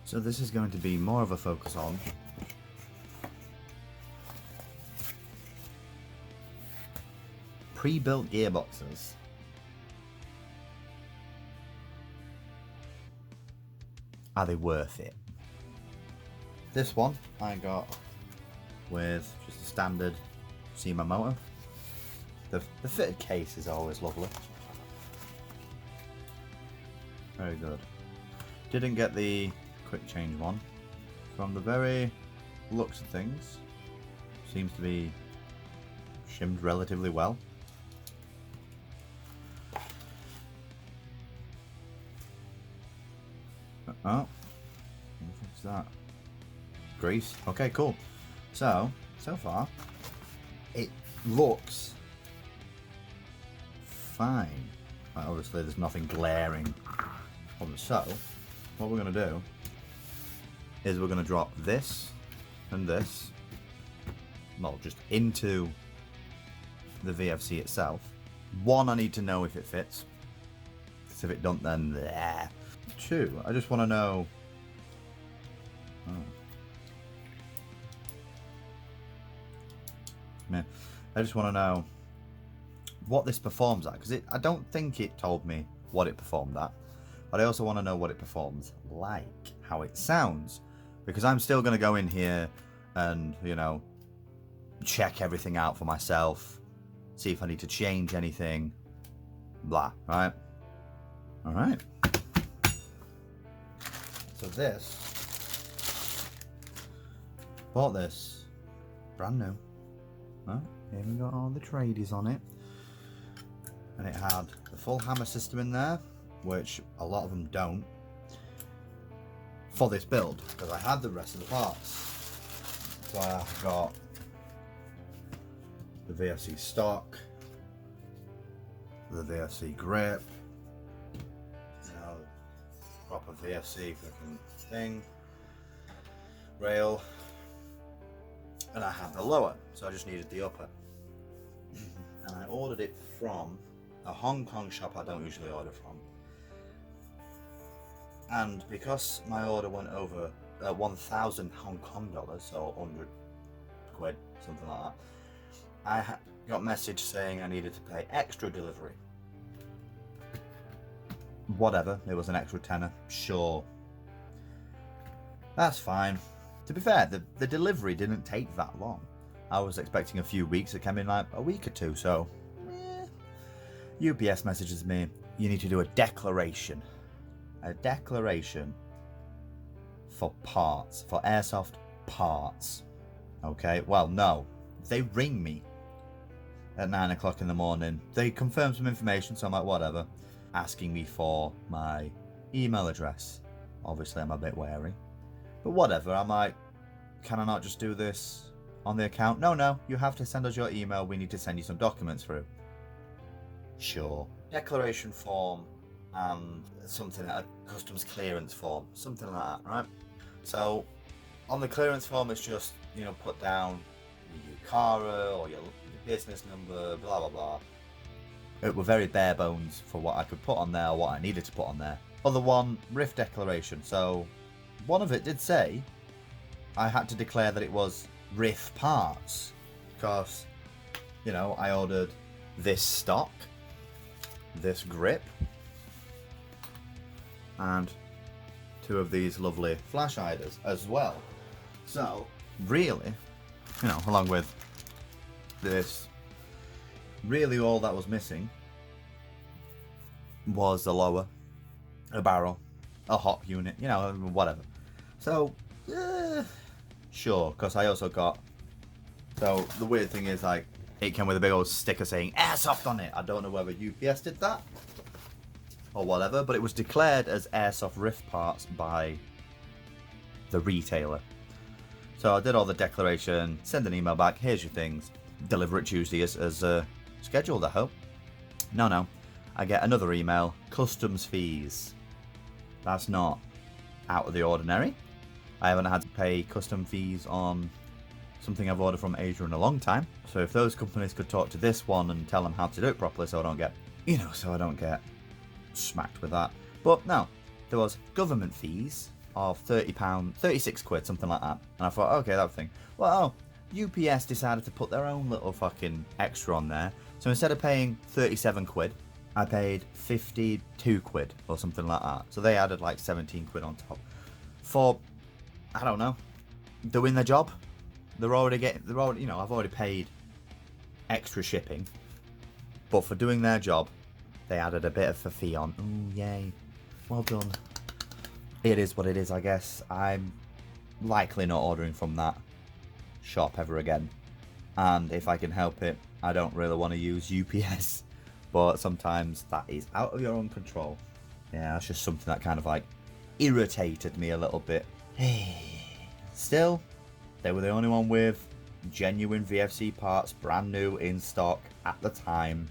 So this is going to be more of a focus on pre-built gearboxes. Are they worth it? This one I got with just a standard Cyma motor. The fitted case is always lovely. Very good. Didn't get the quick change one. From the very looks of things, seems to be shimmed relatively well. Oh, what's that? Grease. Okay, cool. So far, it looks fine. Like, obviously, there's nothing glaring on the. So, what we're going to do is we're going to drop this and this, well, just into the VFC itself. One, I need to know if it fits. Because if it don't, then there. Two, I just want to know. Oh. Yeah, I just want to know what this performs at, because I don't think it told me what it performed at, but I also want to know what it performs like, how it sounds, because I'm still going to go in here and, you know, check everything out for myself, see if I need to change anything, blah, right? All right. So this, bought this, brand new. Right, even got all the tradies on it. And it had the full hammer system in there, which a lot of them don't, for this build, because I had the rest of the parts. So I got the VFC stock, the VFC grip, you know, proper VFC fucking thing, rail, and I had the lower, so I just needed the upper. And I ordered it from a Hong Kong shop I don't usually order from. And because my order went over 1,000 Hong Kong dollars, so 100 quid, something like that, I got a message saying I needed to pay extra delivery. Whatever, it was an extra tenner, sure. That's fine. To be fair, the delivery didn't take that long. I was expecting a few weeks, it came in like a week or two, so UPS messages me, you need to do a declaration. A declaration for parts, for Airsoft parts. Okay, well, no. They ring me at 9 o'clock in the morning. They confirm some information, so I'm like, whatever. Asking me for my email address. Obviously, I'm a bit wary. But whatever, I'm like, can I not just do this on the account? No, you have to send us your email. We need to send you some documents through. Sure. Declaration form and something, a customs clearance form, something like that, right? So on the clearance form, it's just, you know, put down your UCARA or your business number, blah, blah, blah. It were very bare bones for what I could put on there or what I needed to put on there. Other one, RIF declaration. So one of it did say I had to declare that it was RIF parts because, you know, I ordered this stock, this grip, and 2 of these lovely flash hiders as well. So really, you know, along with this, really all that was missing was a lower, a barrel, a hop unit, you know, whatever. So, sure, because I also got, so the weird thing is, like, it came with a big old sticker saying Airsoft on it. I don't know whether UPS did that or whatever, but it was declared as Airsoft RIF parts by the retailer. So I did all the declaration, send an email back, here's your things, deliver it Tuesday as scheduled, I hope. No, I get another email, customs fees. That's not out of the ordinary. I haven't had to pay custom fees on something I've ordered from Asia in a long time. So if those companies could talk to this one and tell them how to do it properly so I don't get, so I don't get smacked with that. But no, there was government fees of £30, 36 quid, something like that. And I thought, okay, that thing. Well, UPS decided to put their own little fucking extra on there. So instead of paying 37 quid, I paid 52 quid or something like that. So they added like 17 quid on top. For, I don't know, doing their job. They're already, you know, I've already paid extra shipping. But for doing their job, they added a bit of a fee on. Ooh, yay. Well done. It is what it is, I guess. I'm likely not ordering from that shop ever again. And if I can help it, I don't really want to use UPS. But sometimes that is out of your own control. Yeah, that's just something that kind of like irritated me a little bit. Still, they were the only one with genuine VFC parts, brand new, in stock at the time.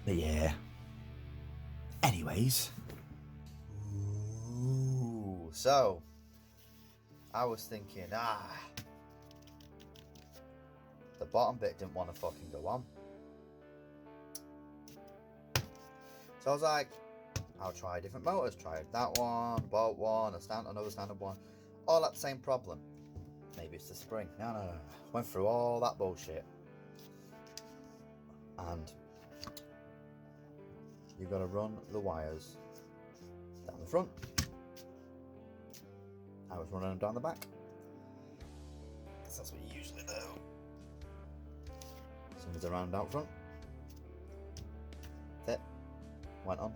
But yeah. Anyways. Ooh, so, I was thinking, the bottom bit didn't want to fucking go on. So I was like, I'll try different motors. Tried that one, bought one, another standard one. All that same problem. Maybe it's the spring. No. Went through all that bullshit. And you've got to run the wires down the front. I was running them down the back. Because that's what you usually do. Someone's around out front. That's it. Went on.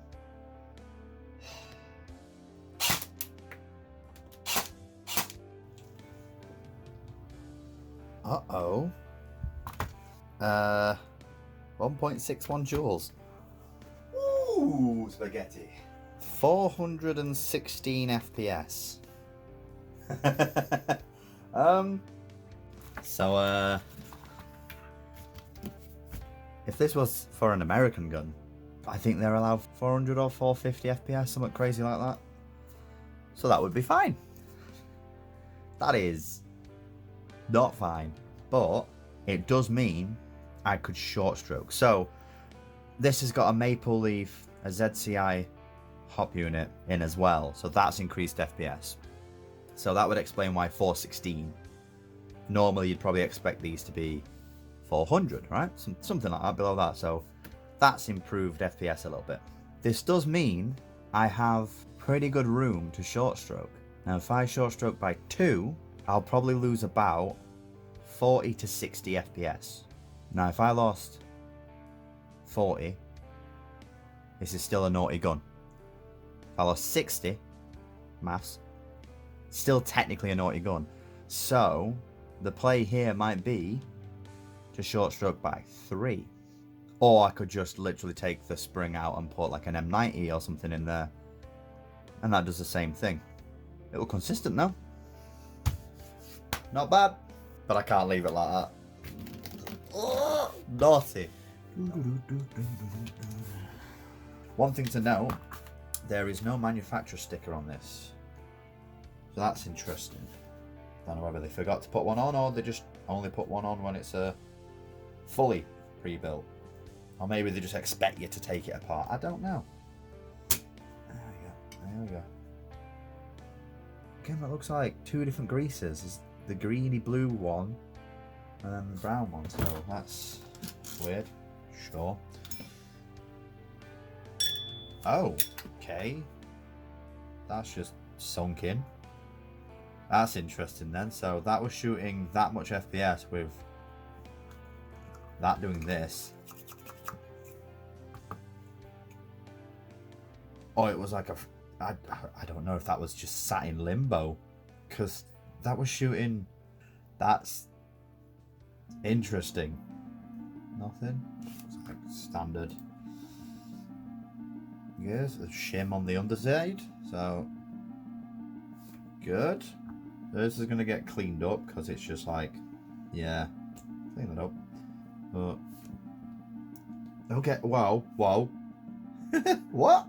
Uh-oh. 1.61 joules. Ooh, spaghetti. 416 FPS. So, if this was for an American gun, I think they're allowed 400 or 450 FPS, something crazy like that. So that would be fine. That is not fine, but it does mean I could short stroke. So this has got a maple leaf, a ZCI hop unit in as well, so that's increased FPS. So that would explain why 416. Normally you'd probably expect these to be 400, right? Something like that, below that. So that's improved FPS a little bit. This does mean I have pretty good room to short stroke. Now if I short stroke by 2, I'll probably lose about 40 to 60 FPS. Now if I lost 40, this is still a naughty gun. If I lost 60, maths, still technically a naughty gun. So the play here might be to short stroke by 3. Or I could just literally take the spring out and put like an M90 or something in there. And that does the same thing. It will consistent though. Not bad. But I can't leave it like that. Oh, naughty. One thing to note, there is no manufacturer sticker on this. So that's interesting. Don't know whether they forgot to put one on or they just only put one on when it's fully pre-built. Or maybe they just expect you to take it apart. I don't know. There we go. Again, that looks like 2 different greases. There's the greeny blue one and then the brown one. So that's weird. Sure. Oh, okay. That's just sunk in. That's interesting then. So that was shooting that much FPS with that doing this. Oh, it was like I don't know if that was just sat in limbo, because that was shooting. That's interesting. Nothing. It's like standard. Yes, a shim on the underside. So good. This is gonna get cleaned up because it's just like, yeah, clean it up. But okay, wow. What?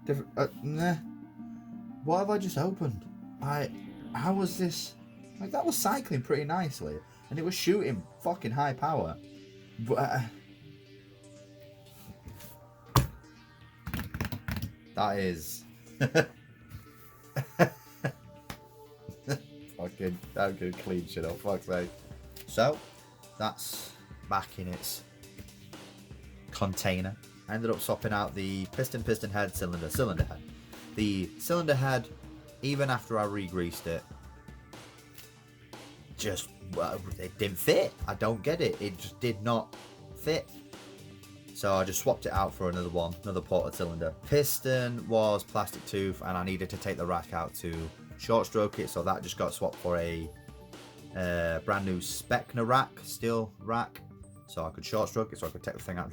Different. Nah. What have I just opened? How was this? Like, that was cycling pretty nicely, and it was shooting fucking high power. But That is fucking that could clean shit up, fuck's sake. So that's back in its container. I ended up swapping out the piston head, cylinder head. The cylinder head, even after I re-greased it, just, well, it didn't fit. I don't get it. It just did not fit. So I just swapped it out for another one, another ported cylinder. Piston was plastic tooth, and I needed to take the rack out to short stroke it, so that just got swapped for a brand new Specna rack, steel rack, so I could short stroke it, so I could take the thing out.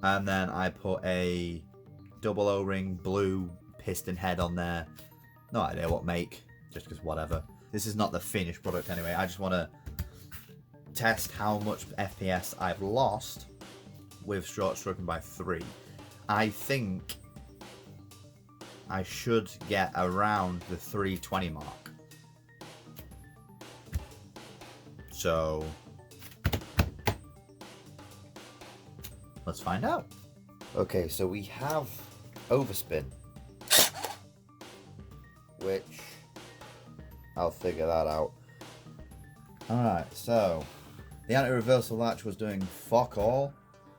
And then I put a double O-ring blue piston head on there. No idea what make, just because whatever. This is not the finished product anyway. I just want to test how much FPS I've lost with short stroking by 3. I think I should get around the 320 mark. So let's find out. Okay, so we have overspin, which I'll figure that out. Alright, so the anti-reversal latch was doing fuck all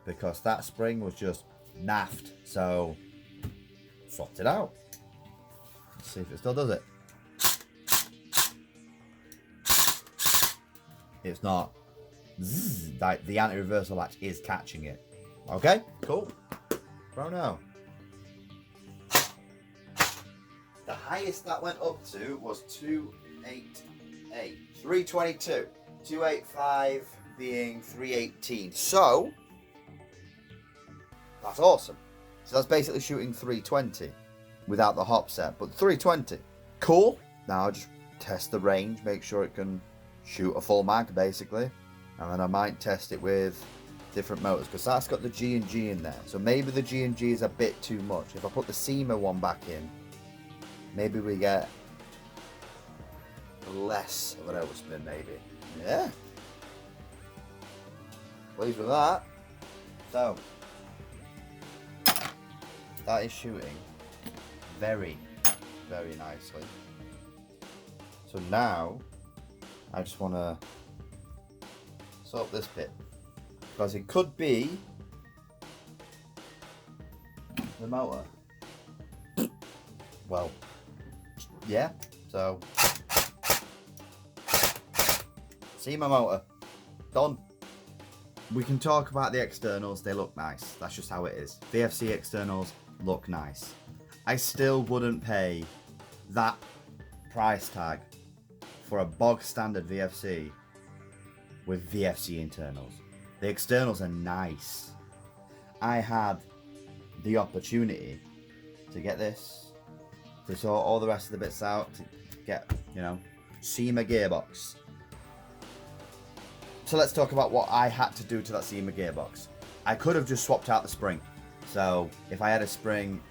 because that spring was just naffed, so swapped it out. Let's see if it still does it. It's not. Zzz, like the anti-reversal latch is catching it. Okay, cool. Bruno. The highest that went up to was 288. 322. 285 being 318. So that's awesome. So that's basically shooting 320 without the hop set, but 320. Cool. Now I'll just test the range, make sure it can shoot a full mag basically. And then I might test it with different motors because that's got the G&G in there. So maybe the G&G is a bit too much. If I put the Cyma one back in, maybe we get less of an overspin maybe. Yeah. Pleased with that. So that is shooting very, very nicely. So now I just want to sort this bit because it could be the motor. Well, yeah. So Cyma motor done. We can talk about the externals. They look nice. That's just how it is. VFC externals look nice. I still wouldn't pay that price tag for a bog standard VFC with VFC internals. The externals are nice. I had the opportunity to get this, to sort all the rest of the bits out, to get, you know, Cyma gearbox. So let's talk about what I had to do to that Cyma gearbox. I could have just swapped out the spring. So if I had a spring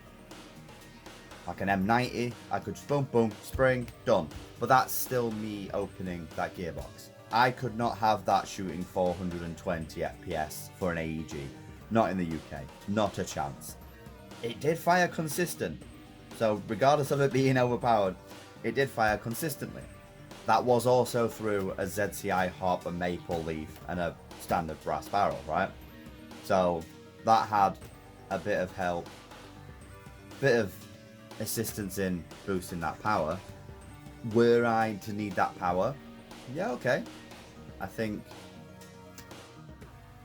like an M90, I could just boom, boom, spring, done. But that's still me opening that gearbox. I could not have that shooting 420 FPS for an AEG. Not in the UK. Not a chance. It did fire consistent. So regardless of it being overpowered, it did fire consistently. That was also through a ZCI hop, a maple leaf, and a standard brass barrel, right? So that had a bit of help, bit of assistance in boosting that power. Were I to need that power, yeah, okay. I think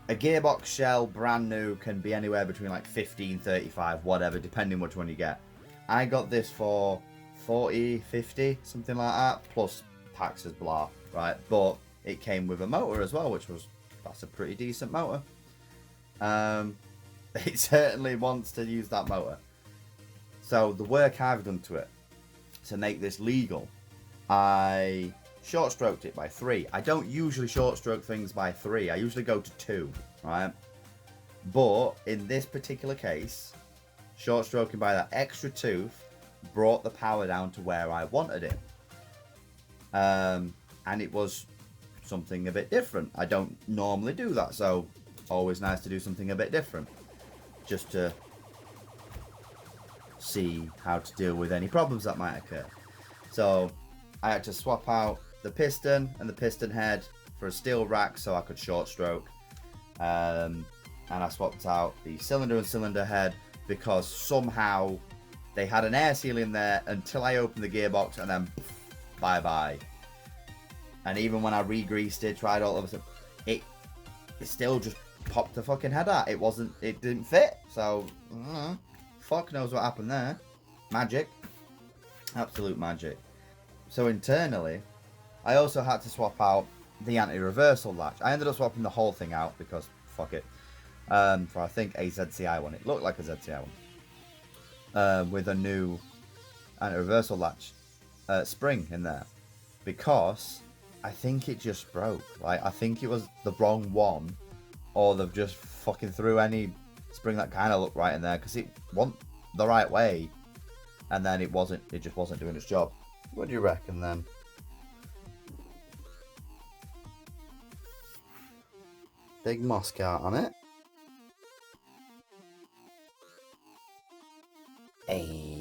a gearbox shell brand new can be anywhere between like 15, 35, whatever, depending which one you get. I got this for 40, 50, something like that, plus taxes, blah, right? But it came with a motor as well, that's a pretty decent motor. It certainly wants to use that motor. So the work I've done to it to make this legal, I short stroked it by 3. I don't usually short stroke things by 3. I usually go to 2, right? But in this particular case, short stroking by that extra tooth brought the power down to where I wanted it. And it was something a bit different. I don't normally do that, so always nice to do something a bit different. Just to see how to deal with any problems that might occur. So I had to swap out the piston and the piston head for a steel rack so I could short stroke. And I swapped out the cylinder and cylinder head because somehow they had an air seal in there until I opened the gearbox, and then bye-bye. And even when I re-greased it, tried all of it, it still just popped the fucking head out. It didn't fit. So, fuck knows what happened there. Magic. Absolute magic. So internally, I also had to swap out the anti-reversal latch. I ended up swapping the whole thing out because fuck it. For I think a ZCI one. It looked like a ZCI one. With a new anti-reversal latch spring in there. Because I think it just broke. Like, I think it was the wrong one, or they've just fucking threw any spring that kind of looked right in there, because it wasn't the right way, and then it just wasn't doing its job. What do you reckon then? Big Moscow on it. Hey.